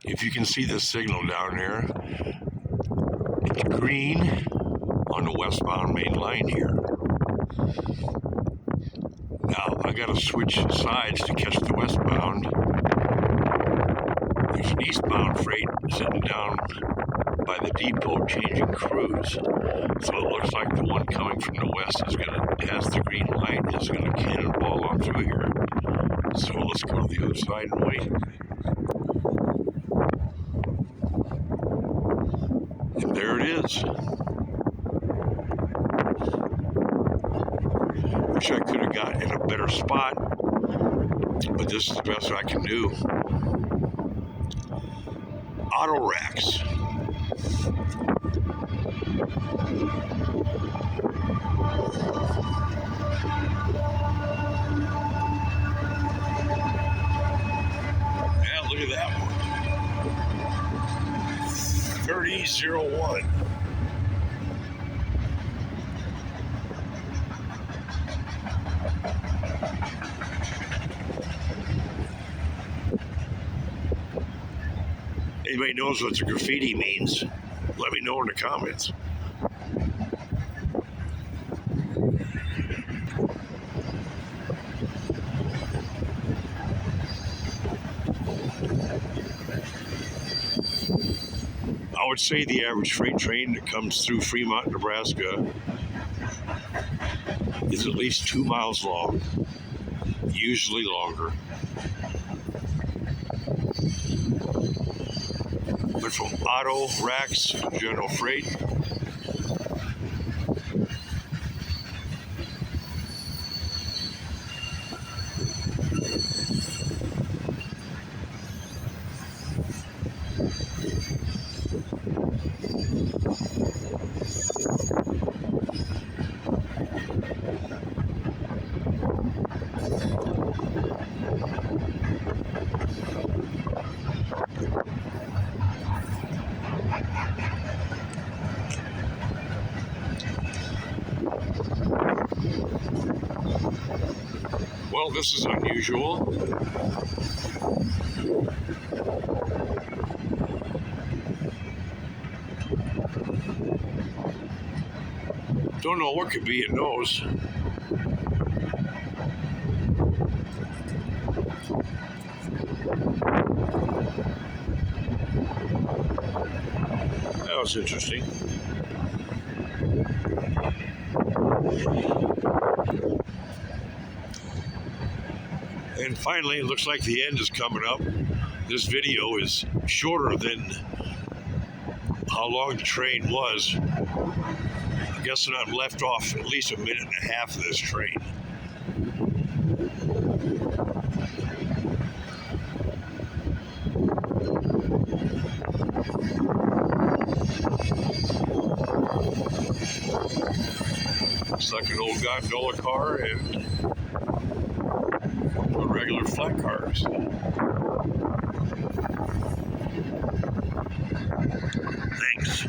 If you can see the signal down here, it's green on the westbound main line here. Now, I gotta switch sides to catch the westbound. There's an eastbound freight sitting down by the depot changing crews. So it looks like the one coming from the west has the green light, is gonna cannonball on through here. So let's go to the other side and wait. And there it is. Wish I could have got in a better spot, but this is the best I can do. Auto racks. Yeah, look at that one. 3001. Anybody knows what the graffiti means? Let me know in the comments. I would say the average freight train that comes through Fremont, Nebraska is at least 2 miles long, usually longer. But from auto racks, general freight, well, this is unusual. Don't know what could be in those. That was interesting. And finally, it looks like the end is coming up. This video is shorter than how long the train was. I'm guessing I'm left off at least a minute and a half of this train. It's like an old gondola car and regular flat cars. Thanks.